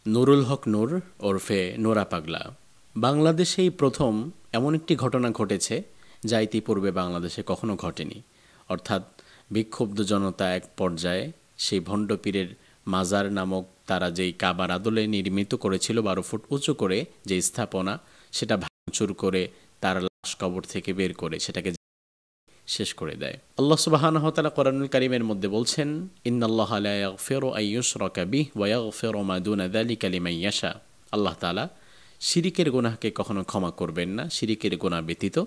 নুরুল হক নূর ওরফে নোরা পাগলা। বাংলাদেশেই প্রথম এমন একটি ঘটনা ঘটেছে যা ইতিপূর্বে বাংলাদেশে কখনো ঘটেনি। অর্থাৎ বিক্ষুব্ধ জনতা এক পর্যায়ে সেই ভণ্ড পীরের মাজার নামক তারা যেই কাবার আদলে নির্মিত করেছিল 12 ফুট উঁচু করে যে স্থাপনা, সেটা ভাঙচুর করে তার লাশ কবর থেকে বের করে সেটাকে শেষ করে দেয়। আল্লাহ সুবহানাহু ওয়া তাআলা কোরআনুল কারীমের মধ্যে বলছেন, ইন্নাল্লাহা লা ইয়াগফিরু আন ইউশরাকা বিহি ওয়া ইয়াগফিরু মা দুনা যালিকা লিমান ইয়াশা। আল্লাহ তাআলা শিরিকের গুনাহকে কখনো ক্ষমা করবেন না। শিরিকের গুনাহ ব্যতীত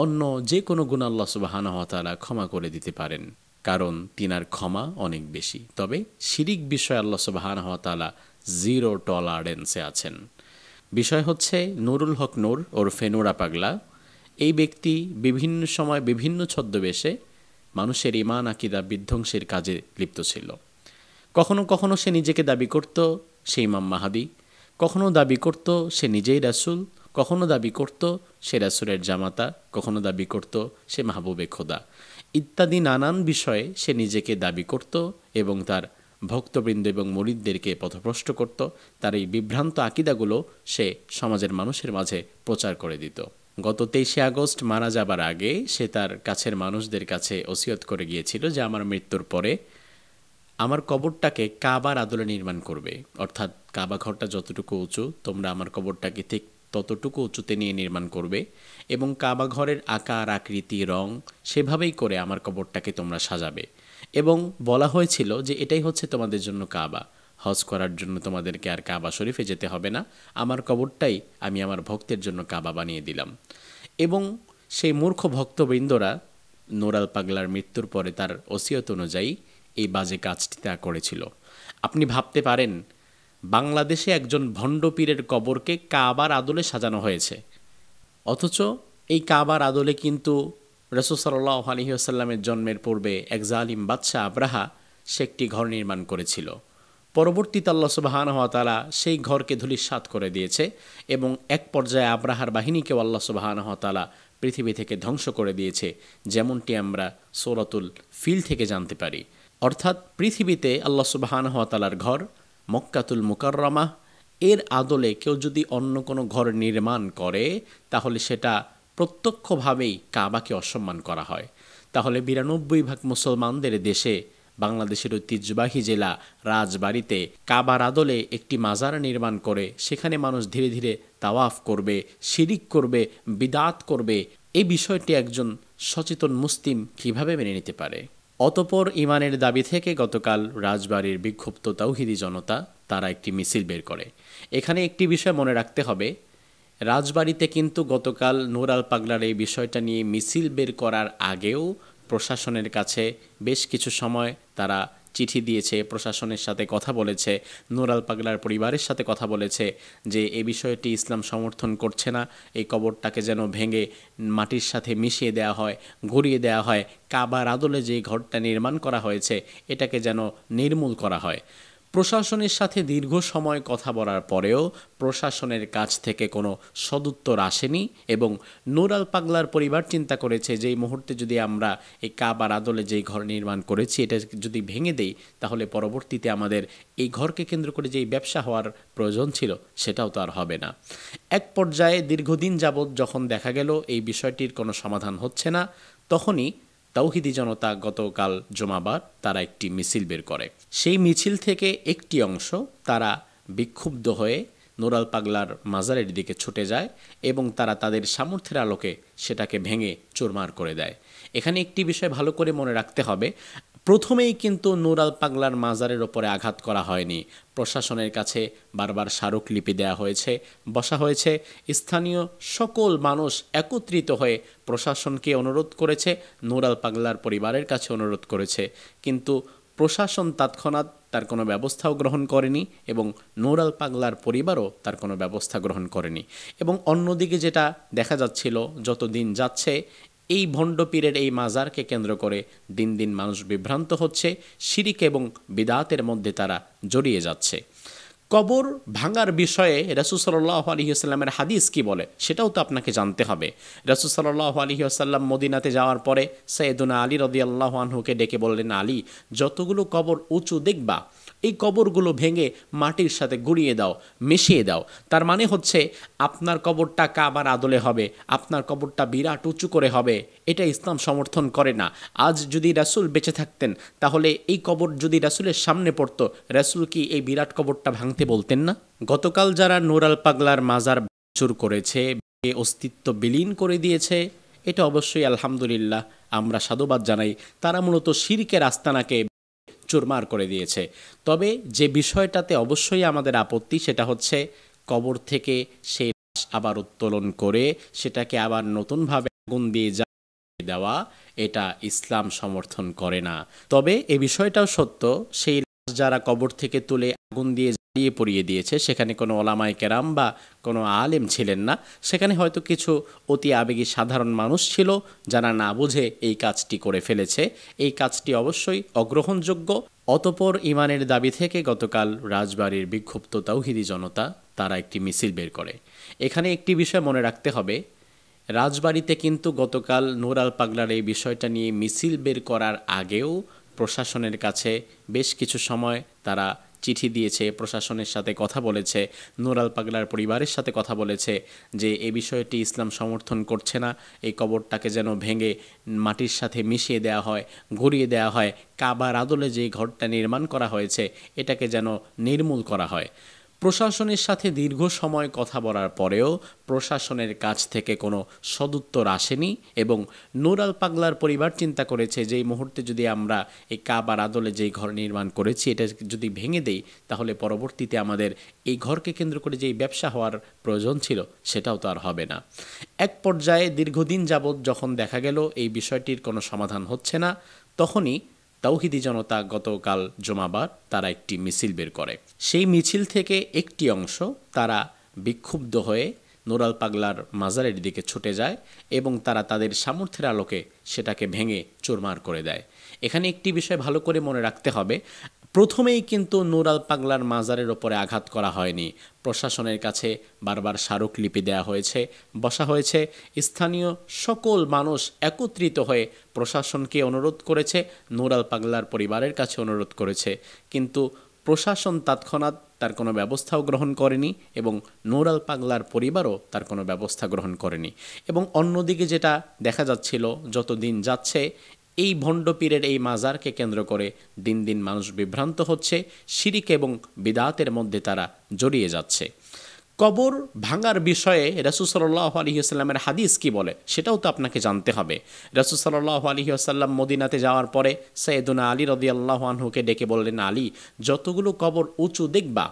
অন্য যে কোনো গুনাহ আল্লাহ সুবহানাহু ওয়া তাআলা ক্ষমা করে দিতে পারেন, কারণ তিনার ক্ষমা অনেক বেশি। তবে শিরিক বিষয়ে আল্লাহ সুবহানাহু ওয়া তাআলা জিরো টলারেন্সে আছেন। বিষয় হচ্ছে নুরুল হক নূর ওরফে নোরা পাগলা। এই ব্যক্তি বিভিন্ন সময় বিভিন্ন ছদ্মবেশে মানুষের ঈমান আকীদা বিধ্বংসের কাজে লিপ্ত ছিল। কখনো কখনো সে নিজেকে দাবি করত সে ইমাম মাহাদি, কখনো দাবি করত সে নিজেই রাসূল, কখনো দাবি করত সে রাসূলের জামাতা, কখনো দাবি করত সে মাহবুবে খোদা ইত্যাদি নানান বিষয়ে সে নিজেকে দাবি করত এবং তার ভক্তবৃন্দ এবং মুরিদদেরকে পথভ্রষ্ট করত। তার এই বিভ্রান্ত আকীদাগুলো সে সমাজের মানুষের মাঝে প্রচার করে দিত। গত 23শে আগস্ট মারা যাবার আগে সে তার কাছের মানুষদের কাছে ওসিয়ত করে গিয়েছিল যে আমার মৃত্যুর পরে আমার কবরটাকে কাবার আদলে নির্মাণ করবে। অর্থাৎ কাবা ঘরটা যতটুকু উঁচু, তোমরা আমার কবরটাকে ঠিক ততটুকু উঁচুতে নিয়ে নির্মাণ করবে এবং কাবা ঘরের আকার আকৃতি রং সেভাবেই করে আমার কবরটাকে তোমরা সাজাবে। এবং বলা হয়েছিল যে এটাই হচ্ছে তোমাদের জন্য কাবা। হজ করার জন্য তোমাদেরকে আর কাবা শরীফে যেতে হবে না, আমার কবরটাই আমি আমার ভক্তের জন্য কাবা বানিয়ে দিলাম। এবং সেই মূর্খ ভক্তবৃন্দরা নোরাল পাগলার মৃত্যুর পরে তার ওসিয়ত অনুযায়ী এই বাজে কাজটি তা করেছিল। আপনি ভাবতে পারেন, বাংলাদেশে একজন ভণ্ড পীরের কবরকে কাবার আদলে সাজানো হয়েছে, অথচ এই কাবার আদলে কিন্তু রাসূল সাল্লাল্লাহু আলাইহি ওয়াসাল্লামের জন্মের পূর্বে এক জালিম বাদশা আব্রাহা সে একটি ঘর নির্মাণ করেছিল। পরবর্তীতে আল্লাহ সুবহানাহু ওয়া তাআলা সেই ঘরকে ধূলিসাৎ করে দিয়েছে এবং এক পর্যায়ে আব্রাহার বাহিনীকেও আল্লাহ সুবহানাহু ওয়া তাআলা পৃথিবী থেকে ধ্বংস করে দিয়েছে, যেমনটি আমরা সূরাতুল ফিল থেকে জানতে পারি। অর্থাৎ পৃথিবীতে আল্লাহ সুবহানাহু ওয়া তাআলার ঘর মক্কাতুল মুকাররমাহ এর আদলে কেউ যদি অন্য কোনো ঘর নির্মাণ করে তাহলে সেটা প্রত্যক্ষভাবেই কাবাকে অসম্মান করা হয়। তাহলে 92% মুসলমানদের দেশে বাংলাদেশের ঐতিহ্যবাহী জেলা রাজবাড়িতে কাবার আদলে একটি মাজার নির্মাণ করে সেখানে মানুষ ধীরে ধীরে তাওয়াফ করবে, শিরিক করবে, বিদআত করবে, এই বিষয়টি একজন সচেতন মুসলিম কিভাবে মেনে নিতে পারে? অতঃপর ইমানের দাবি থেকে গতকাল রাজবাড়ির বিক্ষুব্ধ তাওহিদি জনতা তারা একটি মিছিল বের করে। এখানে একটি বিষয় মনে রাখতে হবে, রাজবাড়িতে কিন্তু গতকাল নোরাল পাগলার এই বিষয়টা নিয়ে মিছিল বের করার আগেও প্রশাসনের কাছে বেশ কিছু সময় তারা চিঠি দিয়েছে, প্রশাসনের সাথে কথা বলেছে, নোরাল পাগলার পরিবারের সাথে কথা বলেছে যে এই বিষয়টি ইসলাম সমর্থন করছে না, এই কবরটাকে যেন ভেঙে মাটির সাথে মিশিয়ে দেওয়া হয়, গড়িয়ে দেওয়া হয়, কাবার আদলে যে ঘরটা নির্মাণ করা হয়েছে এটাকে যেন নির্মূল করা হয়। প্রশাসনের সাথে দীর্ঘ সময় কথা বলার পরেও প্রশাসনের কাছ থেকে কোনো সদুত্তর আসেনি এবং নোরাল পাগলার পরিবার চিন্তা করেছে যে এই মুহূর্তে যদি আমরা এই কাবার আদলে যেই ঘর নির্মাণ করেছি এটা যদি ভেঙে দেই তাহলে পরবর্তীতে আমাদের এই ঘরকে কেন্দ্র করে যেই ব্যবসা হওয়ার প্রয়োজন ছিল সেটাও তো আর হবে না। এক পর্যায়ে দীর্ঘদিন যাবৎ যখন দেখা গেল এই বিষয়টির কোনো সমাধান হচ্ছে না, তখনই তাওহিদি জনতা গতকাল জুমাবার তারা একটি মিছিল বের করে। সেই মিছিল থেকে একটি অংশ তারা বিক্ষুব্ধ হয়ে নোরাল পাগলার মাজারের দিকে ছুটে যায় এবং তারা তাদের সামর্থ্যের আলোকে সেটাকে ভেঙে চুরমার করে দেয়। এখানে একটি বিষয় ভালো করে মনে রাখতে হবে, প্রথমেই কিন্তু নোরাল পাগলার মাজারের ওপরে আঘাত করা হয়নি। প্রশাসনের কাছে বারবার স্মারকলিপি দেওয়া হয়েছে, বসা হয়েছে, স্থানীয় সকল মানুষ একত্রিত হয়ে প্রশাসনকে অনুরোধ করেছে, নোরাল পাগলার পরিবারের কাছে অনুরোধ করেছে, কিন্তু প্রশাসন তৎক্ষণাৎ তার কোনো ব্যবস্থাও গ্রহণ করেনি এবং নোরাল পাগলার পরিবারও তার কোনো ব্যবস্থা গ্রহণ করেনি। এবং অন্যদিকে যেটা দেখা যাচ্ছিল, যত দিন যাচ্ছে এই ভণ্ড পীরের এই মাজারকে কেন্দ্র করে দিন দিন মানুষ বিভ্রান্ত হচ্ছে, শিরিক এবং বিদআতের মধ্যে তারা জড়িয়ে যাচ্ছে। কবর ভাঙার বিষয়ে রাসূল সাল্লাল্লাহু আলাইহি ওয়াসাল্লামের হাদিস কি বলে সেটাও তো আপনাকে জানতে হবে। রাসূল সাল্লাল্লাহু আলাইহি ওয়াসাল্লাম মদিনাতে যাওয়ার পরে সাইয়েদুনা আলী রাদিয়াল্লাহু আনহুকে ডেকে বললেন, আলী, যতগুলো কবর উঁচু দেখবা এই কবরগুলো ভেঙে মাটির সাথে গুঁড়িয়ে দাও, মিশিয়ে দাও। তার মানে হচ্ছে আপনার কবরটা কাবার আদলে হবে, আপনার কবরটা বিরাট উঁচু করে হবে, এটা ইসলাম সমর্থন করে না। আজ যদি রাসূল বেঁচে থাকতেন তাহলে এই কবর যদি রাসূলের সামনে পড়তো, রাসূল কি এই বিরাট কবরটা ভাঙতে বলতেন না? গতকাল যারা নূর আল পাগলার মাজার ভাঙচুর করেছে, অস্তিত্ব বিলীন করে দিয়েছে, এটা অবশ্যই আলহামদুলিল্লাহ আমরা সাধুবাদ জানাই। তারা মূলত শিরকের আস্তানাকে চুরমার করে দিয়েছে। তবে যে বিষয়টাতে অবশ্যই আমাদের আপত্তি সেটা হচ্ছে কবর থেকে সেই লাশ আবার উত্তোলন করে সেটাকে আবার নতুনভাবে আগুন দিয়ে দেওয়া, এটা ইসলাম সমর্থন করে না। তবে এ বিষয়টাও সত্য, সেই লাশ যারা কবর থেকে তুলে আগুন দিয়ে জ্বালিয়ে পুড়িয়ে দিয়েছে সেখানে কোনো ওলামায়ে কেরাম বা কোনো আলেম ছিলেন না। সেখানে হয়তো কিছু অতি আবেগী সাধারণ মানুষ ছিল যারা না বুঝে এই কাজটি করে ফেলেছে। এই কাজটি অবশ্যই অগ্রহণযোগ্য। অতপর ইমানের দাবি থেকে গতকাল রাজবাড়ির বিক্ষুব্ধ তাওহিদি জনতা তারা একটি মিছিল বের করে। এখানে একটি বিষয় মনে রাখতে হবে, রাজবাড়িতে কিন্তু গতকাল নূর আল পাগলার এই বিষয়টা নিয়ে মিছিল বের করার আগেও প্রশাসনের কাছে বেশ কিছু সময় তারা চিঠি দিয়েছে, প্রশাসনের সাথে কথা বলেছে, নূর আল পাগলার পরিবারের সাথে কথা বলেছে যে এই বিষয়টি ইসলাম সমর্থন করছে না, এই কবরটাকে যেন ভেঙে মাটির সাথে মিশিয়ে দেওয়া হয়, ঘুরিয়ে দেওয়া হয়, কাবার আদলে যে ঘরটা নির্মাণ করা হয়েছে এটাকে যেন নির্মূল করা হয়। প্রশাসনের সাথে দীর্ঘ সময় কথা বলার পরেও প্রশাসনের কাছ থেকে কোনো সদুত্তর আসেনি এবং নূর আল পাগলার পরিবার চিন্তা করেছে যে এই মুহূর্তে যদি আমরা এই কাবার আদলে যেই ঘর নির্মাণ করেছি এটা যদি ভেঙে দেই তাহলে পরবর্তীতে আমাদের এই ঘরকে কেন্দ্র করে যেই ব্যবসা হওয়ার প্রয়োজন ছিল সেটাও তো আর হবে না। এক পর্যায়ে দীর্ঘদিন যাবৎ যখন দেখা গেল এই বিষয়টির কোনো সমাধান হচ্ছে না, তখনই তাওহিদি জনতা গতকাল জুমাবার তারা একটি মিছিল বের করে। সেই মিছিল থেকে একটি অংশ তারা বিক্ষুব্ধ হয়ে নূর আল পাগলার মাজারের দিকে ছুটে যায় এবং তারা তাদের সামর্থ্যের আলোকে সেটাকে ভেঙে চুরমার করে দেয়। এখানে একটি বিষয় ভালো করে মনে রাখতে হবে, প্রথমেই কিন্তু নূর আল পাগলার মাজারের ওপরে আঘাত করা হয়নি। প্রশাসনের কাছে বারবার স্মারকলিপি দেওয়া হয়েছে, বসা হয়েছে, স্থানীয় সকল মানুষ একত্রিত হয়ে প্রশাসনকে অনুরোধ করেছে, নূর আল পাগলার পরিবারের কাছে অনুরোধ করেছে, কিন্তু প্রশাসন তৎক্ষণাৎ তার কোনো ব্যবস্থাও গ্রহণ করেনি এবং নূর আল পাগলার পরিবারও তার কোনো ব্যবস্থা গ্রহণ করেনি। এবং অন্যদিকে যেটা দেখা যাচ্ছিল, যত দিন যাচ্ছে এই ভণ্ড পীরের এই মাজারকে কেন্দ্র করে দিন দিন মানুষ বিভ্রান্ত হচ্ছে, শিরিক এবং বিদাতের মধ্যে তারা জড়িয়ে যাচ্ছে। কবর ভাঙার বিষয়ে রাসূল সাল্লাল্লাহু আলাইহি ওয়াসাল্লামের হাদিস কি বলে সেটাও তো আপনাকে জানতে হবে। রাসূল সাল্লাল্লাহু আলাইহি ওয়াসাল্লাম মদিনাতে যাওয়ার পরে সাইয়েদুনা আলী রাদিয়াল্লাহু আনহুকে ডেকে বললেন, আলী, যতগুলো কবর উঁচু দেখবা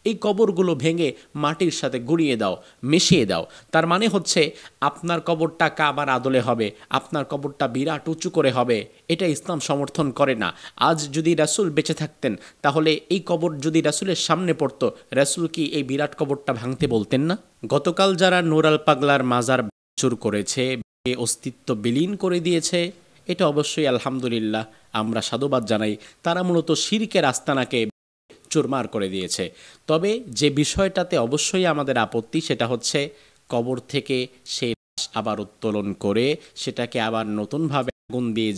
এই কবরগুলো ভেঙে মাটির সাথে গুঁড়িয়ে দাও, মিশিয়ে দাও। তার মানে হচ্ছে আপনার কবরটা কাবার আদলে হবে, আপনার কবরটা বিরাট উঁচু করে হবে, এটা ইসলাম সমর্থন করে না। আজ যদি রাসূল বেঁচে থাকতেন তাহলে এই কবর যদি রাসূলের সামনে পড়তো, রাসূল কি এই বিরাট কবরটা ভাঙতে বলতেন না? গতকাল যারা নূর আল পাগলার মাজার ভাঙচুর করেছে, অস্তিত্ব বিলীন করে দিয়েছে, এটা অবশ্যই আলহামদুলিল্লাহ আমরা সাধুবাদ জানাই। তারা মূলত শিরকের আস্তানাকে চুরমার করে দিয়েছে। তবে যে বিষয়টাতে অবশ্যই আমাদের আপত্তি সেটা হচ্ছে কবর থেকে সেই লাশ আবার উত্তোলন করে সেটাকে আবার নতুনভাবে আগুন দিয়ে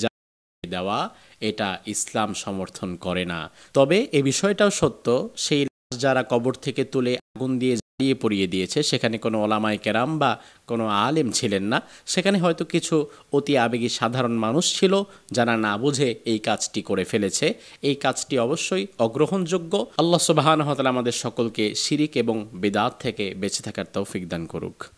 দেওয়া, এটা ইসলাম সমর্থন করে না। তবে এ বিষয়টাও সত্য, সেই লাশ যারা কবর থেকে তুলে আগুন দিয়ে জ্বালিয়ে পুড়িয়ে দিয়েছে সেখানে কোনো ওলামায়ে কেরাম বা কোনো আলেম ছিলেন না। সেখানে হয়তো কিছু অতি আবেগী সাধারণ মানুষ ছিল যারা না বুঝে এই কাজটি করে ফেলেছে। এই কাজটি অবশ্যই অগ্রহণযোগ্য। আল্লাহ সুবহানাহু ওয়া তাআলা আমাদের সকলকে শিরিক এবং বিদআত থেকে বেঁচে থাকার তৌফিক দান করুক।